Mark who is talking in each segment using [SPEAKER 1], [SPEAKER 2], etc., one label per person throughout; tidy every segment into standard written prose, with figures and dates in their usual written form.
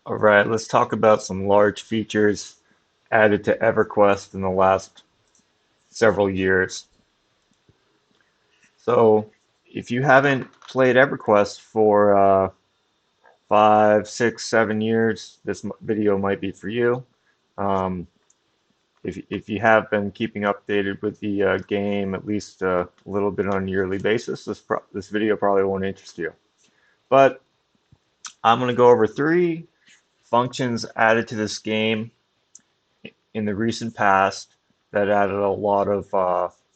[SPEAKER 1] All right, let's talk about some large features added to EverQuest in the last several years. So, if you haven't played EverQuest for 5, 6, 7 years, this video might be for you. Um, if you have been keeping updated with the game at least a little bit on a yearly basis, this video probably won't interest you. But I'm going to go over 3 functions added to this game in the recent past that added a lot of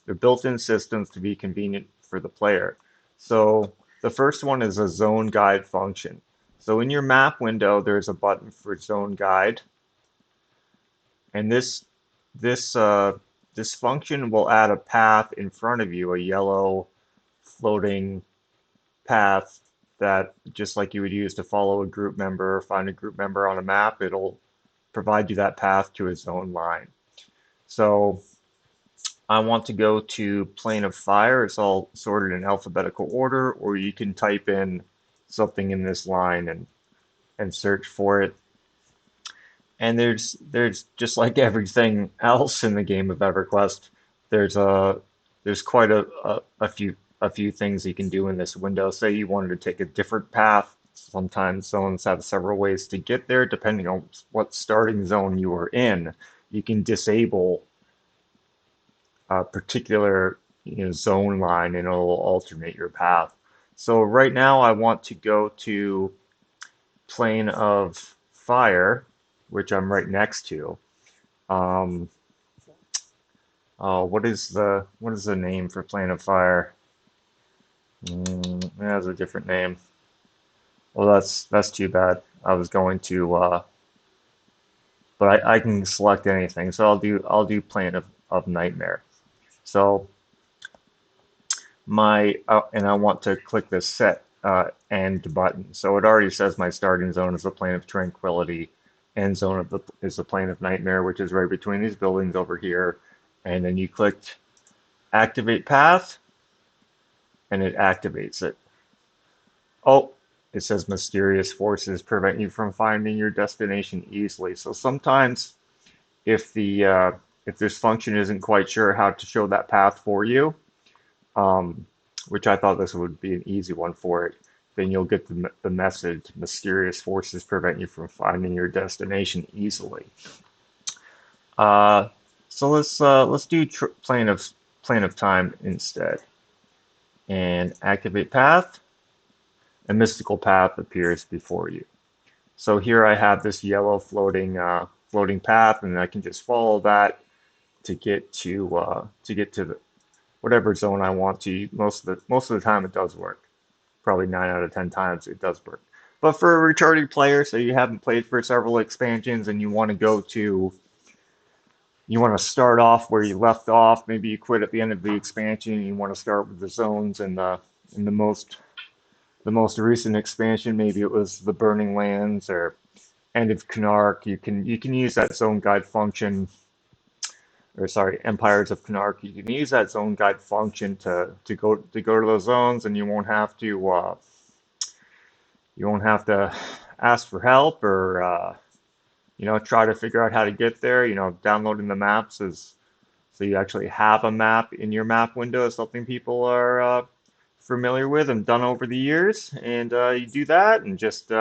[SPEAKER 1] their built-in systems to be convenient for the player. So the first one is a zone guide function. So in your map window, there's a button for zone guide, and this this function will add a path in front of you, a yellow floating path that just like you would use to follow a group member or find a group member on a map, it'll provide you that path to a zone line. So I want to go to Plane of Fire. It's all sorted in alphabetical order, or you can type in something in this line and search for it. And there's just like everything else in the game of EverQuest, there's a there's quite a few things you can do in this window. Say you wanted to take a different path. Sometimes zones have several ways to get there, depending on what starting zone you are in. You can disable a particular zone line and it'll alternate your path. So right now I want to go to Plane of Fire, which I'm right next to. Um, what is the name for Plane of Fire? It has a different name. Well, that's too bad. I was going to, but I can select anything. So I'll do Plane of Nightmare. So and I want to click the set end button. So it already says my starting zone is the Plane of Tranquility, end zone is the Plane of Nightmare, which is right between these buildings over here. And then you clicked activate path, and it activates it. Oh, it says mysterious forces prevent you from finding your destination easily. So sometimes if the if this function isn't quite sure how to show that path for you, um, which I thought this would be an easy one for it, then you'll get the message, mysterious forces prevent you from finding your destination easily. Uh, so let's do plane of time instead, and activate path. A mystical path appears before you. So here I have this yellow floating path, and I can just follow that to get to the whatever zone I want to. Most of the time it does work. Probably 9 out of 10 times it does work. But for a retarded player, so you haven't played for several expansions and you want to start off where you left off. Maybe you quit at the end of the expansion and you want to start with the zones and the most recent expansion. Maybe it was the Burning Lands or End of Canark. You can use that zone guide function, or sorry, Empires of Canark. You can use that zone guide function to go to those zones, and you won't have to ask for help or try to figure out how to get there. Downloading the maps is so you actually have a map in your map window is something people are familiar with and done over the years. And you do that and just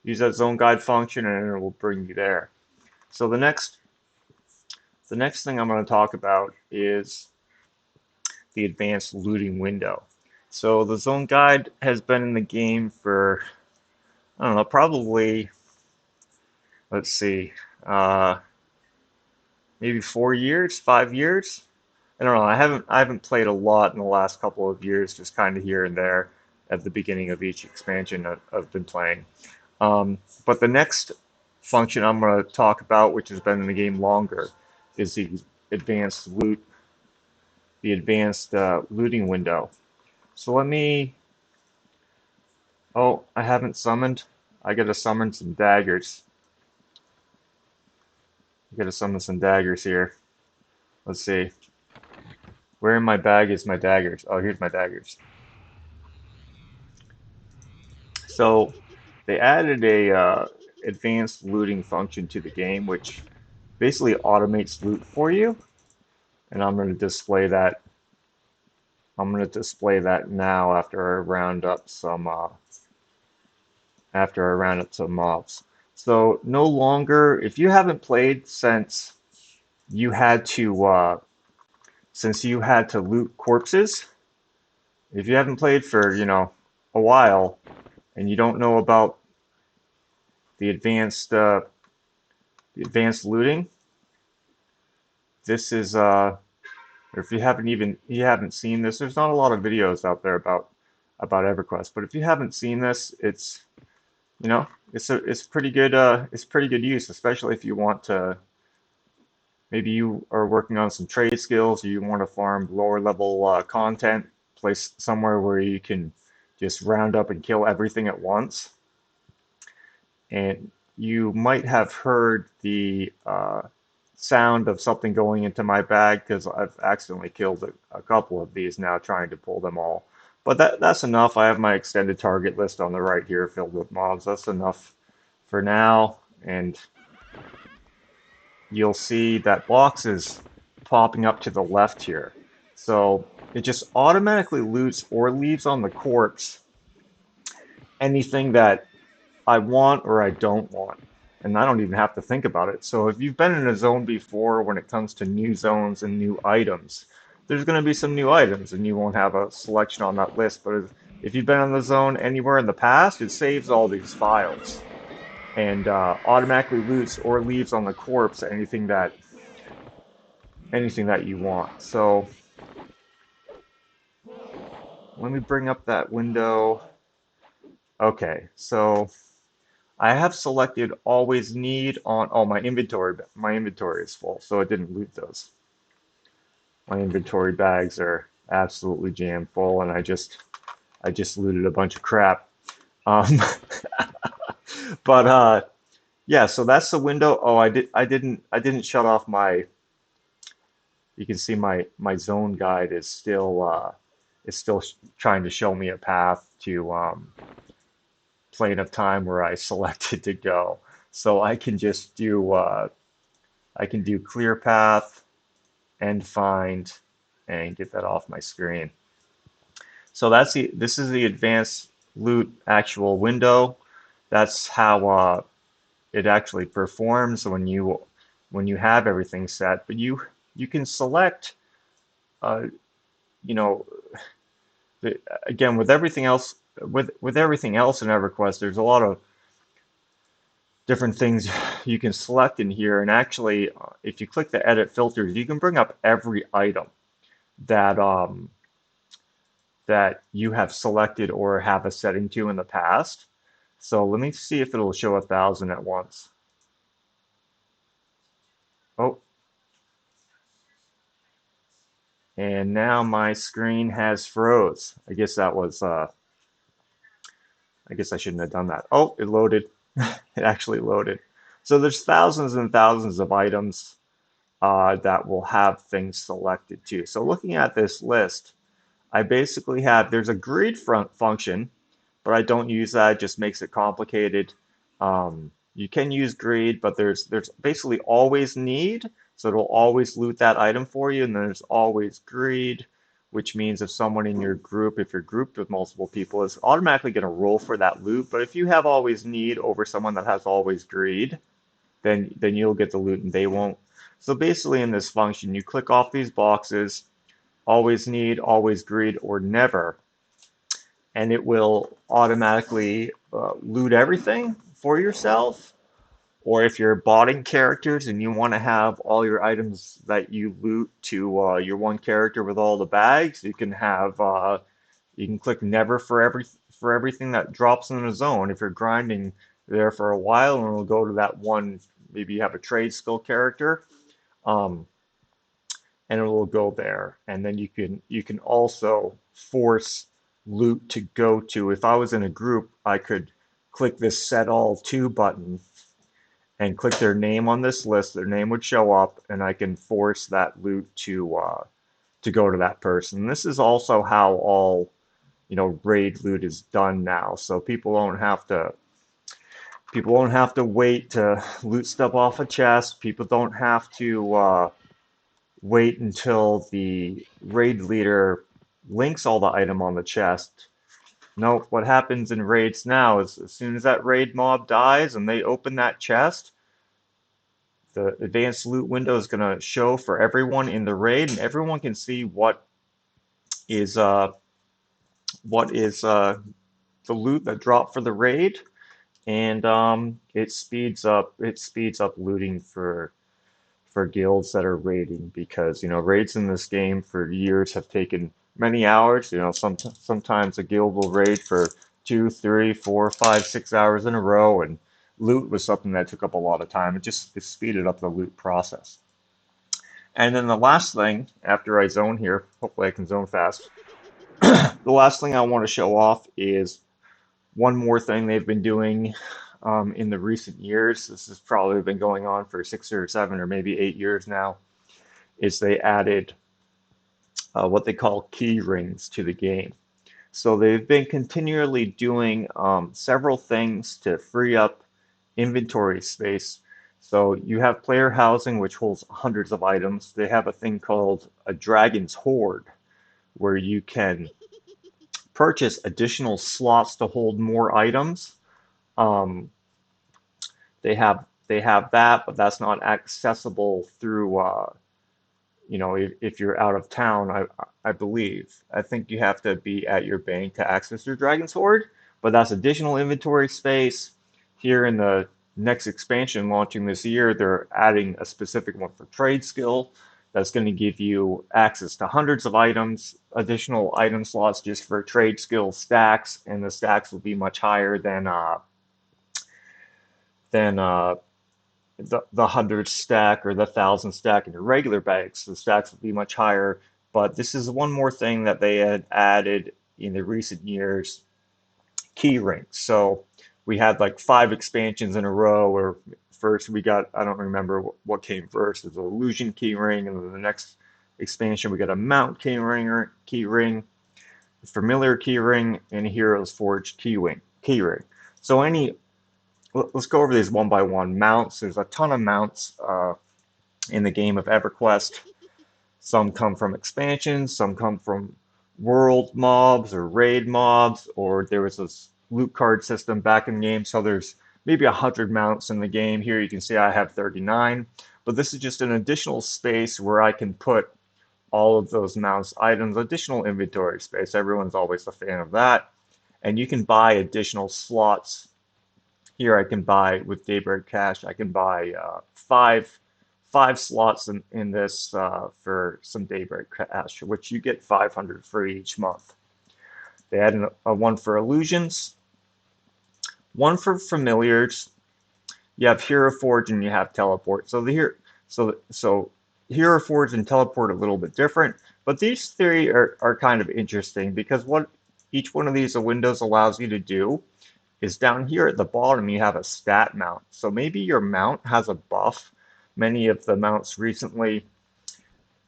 [SPEAKER 1] use that zone guide function, and it will bring you there. So the next thing I'm going to talk about is the advanced looting window. So the zone guide has been in the game for, I don't know, probably, let's see, uh, maybe 4 years, 5 years. I don't know. I haven't played a lot in the last couple of years, just kind of here and there at the beginning of each expansion I've been playing. But the next function I'm going to talk about, which has been in the game longer, is advanced loot, the advanced looting window. So let me. Oh, I haven't summoned. I gotta summon some daggers. I gotta summon some daggers here. Let's see. Where in my bag is my daggers? Oh, here's my daggers. So they added advanced looting function to the game, which basically automates loot for you. And I'm going to display that. I'm going to display that now after I round up some mobs. So no longer, if you haven't played you had to since you had to loot corpses, if you haven't played for, a while and you don't know about the advanced looting, this is or if you haven't seen this, there's not a lot of videos out there about EverQuest, but if you haven't seen this, you know, it's pretty good it's pretty good use, especially if you want to maybe you are working on some trade skills, or you want to farm lower level content, place somewhere where you can just round up and kill everything at once. And you might have heard the sound of something going into my bag because I've accidentally killed a couple of these now trying to pull them all. But that's enough. I have my extended target list on the right here filled with mobs. That's enough for now. And you'll see that box is popping up to the left here. So it just automatically loots or leaves on the corpse anything that I want or I don't want. And I don't even have to think about it. So if you've been in a zone before when it comes to new zones and new items, there's going to be some new items and you won't have a selection on that list. But if you've been in the zone anywhere in the past, it saves all these files and automatically loots or leaves on the corpse anything that you want. So let me bring up that window. Okay, so I have selected always need on, oh, my inventory is full, so it didn't loot those. My inventory bags are absolutely jammed full, and I just looted a bunch of crap. Um, but yeah, so that's the window. Oh, I didn't shut off my. You can see my zone guide is still trying to show me a path to plane of time where I selected to go. So I can do clear path and find and get that off my screen. So this is the advanced loot actual window. That's how it actually performs when you have everything set. But you can select uh, you know again with everything else in EverQuest, there's a lot of different things you can select in here. And actually, if you click the edit filters, you can bring up every item that that you have selected or have a setting to in the past. So let me see if it'll show 1,000 at once. Oh, and now my screen has froze. I guess I shouldn't have done that. Oh, it loaded. It actually loaded. So there's thousands and thousands of items that will have things selected too. So looking at this list, I basically have, there's a grid front function, but I don't use that. It just makes it complicated. You can use greed, but there's basically always need, so it'll always loot that item for you, and there's always greed, which means if someone in your group, if you're grouped with multiple people, is automatically going to roll for that loot. But if you have always need over someone that has always greed, then you'll get the loot and they won't. So basically in this function, you click off these boxes, always need, always greed, or never, and it will automatically loot everything for yourself. Or if you're botting characters and you want to have all your items that you loot to your one character with all the bags, you can click never for everything that drops in the zone. If you're grinding there for a while, and it'll go to that one. Maybe you have a trade skill character, um, and it will go there. And then you can also force loot to go to. If I was in a group, I could click this set all to button and click their name on this list. Their name would show up, and I can force that loot to go to that person. This is also how all raid loot is done now. So People don't have to wait to loot stuff off a chest. People don't have to wait until the raid leader links all the item on the chest. No, what happens in raids now is as soon as that raid mob dies and they open that chest, the advanced loot window is going to show for everyone in the raid, and everyone can see is uh, what is the loot that dropped for the raid, and it speeds up looting for guilds that are raiding because raids in this game for years have taken many hours. Sometimes a guild will raid for 2, 3, 4, 5, 6 hours in a row, and loot was something that took up a lot of time. It speeded up the loot process. And then the last thing, after I zone here, hopefully I can zone fast. The last thing I want to show off is one more thing they've been doing in the recent years. This has probably been going on for 6 or 7 or maybe 8 years now. Is they added what they call key rings to the game. So they've been continually doing several things to free up inventory space. So you have player housing, which holds hundreds of items. They have a thing called a dragon's hoard, where you can purchase additional slots to hold more items. Um, they have that, but that's not accessible through if you're out of town, I believe. I think you have to be at your bank to access your Dragon's Hoard, but that's additional inventory space. Here in the next expansion launching this year, they're adding a specific one for trade skill that's going to give you access to hundreds of items, additional item slots just for trade skill stacks, and the stacks will be much higher than the 100 stack or the 1,000 stack in your regular bags. The stacks would be much higher. But this is one more thing that they had added in the recent years, key rings. So we had like 5 expansions in a row where first we got, I don't remember what came first, it was an illusion key ring, and then the next expansion we got a mount key ring, familiar key ring, and heroes forged key ring. So let's go over these one by one. Mounts, there's a ton of mounts in the game of Everquest. Some come from expansions, some come from world mobs or raid mobs, or there was this loot card system back in the game. So there's maybe 100 mounts in the game. Here you can see I have 39, but this is just an additional space where I can put all of those mounts items, additional inventory space. Everyone's always a fan of that. And you can buy additional slots. Here I can buy with Daybreak Cash, I can buy five slots in this for some Daybreak Cash, which you get 500 for each month. They added a one for illusions, one for familiars. You have Hero Forge and you have Teleport. So Hero Forge and Teleport are a little bit different, but these three are kind of interesting because what each one of these windows allows you to do is down here at the bottom you have a stat mount. So maybe your mount has a buff. Many of the mounts recently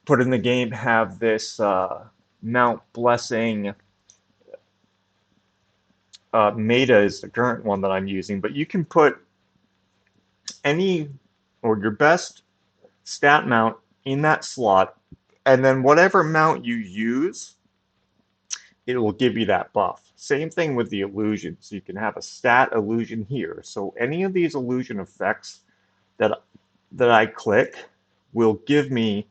[SPEAKER 1] put in the game have this mount blessing. Meta is the current one that I'm using, but you can put any or your best stat mount in that slot, and then whatever mount you use, it will give you that buff. Same thing with the illusions. You can have a stat illusion here. So any of these illusion effects that I click will give me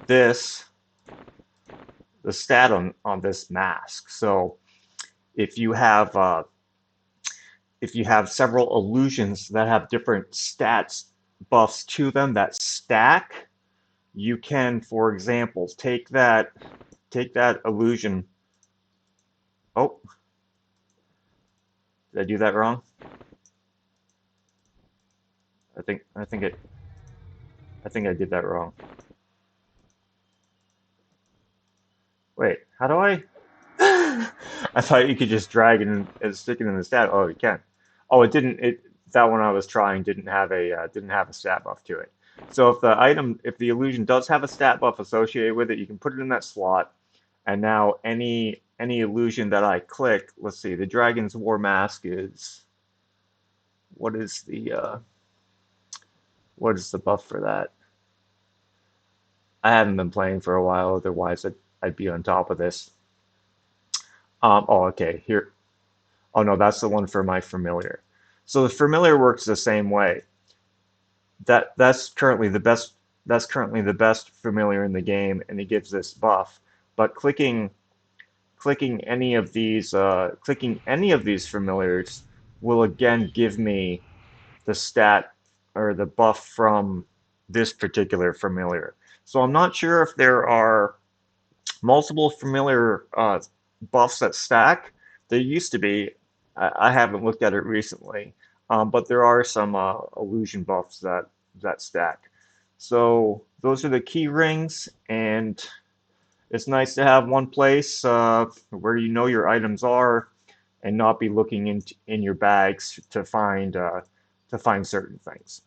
[SPEAKER 1] the stat on this mask. So if you have several illusions that have different stats buffs to them that stack, you can, for example, take that illusion. Oh, did I do that wrong? I think I did that wrong. Wait, how do I? I thought you could just drag it and stick it in the stat. Oh, you can. Oh, it didn't. That one I was trying didn't have a stat buff to it. So if the illusion does have a stat buff associated with it, you can put it in that slot. And now any illusion that I click, let's see, the Dragon's War Mask is what is the buff for that? I haven't been playing for a while, otherwise I'd be on top of this. Oh, okay, here. Oh no, that's the one for my familiar. So the familiar works the same way. That's currently the best. That's currently the best familiar in the game, and it gives this buff. But clicking any of these familiars will again give me the stat or the buff from this particular familiar. So I'm not sure if there are multiple familiar buffs that stack. There used to be. I haven't looked at it recently, but there are some illusion buffs that stack. So those are the key rings, and it's nice to have one place where you know your items are, and not be looking in your bags to find certain things.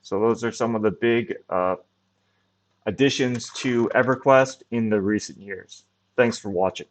[SPEAKER 1] So those are some of the big additions to EverQuest in the recent years. Thanks for watching.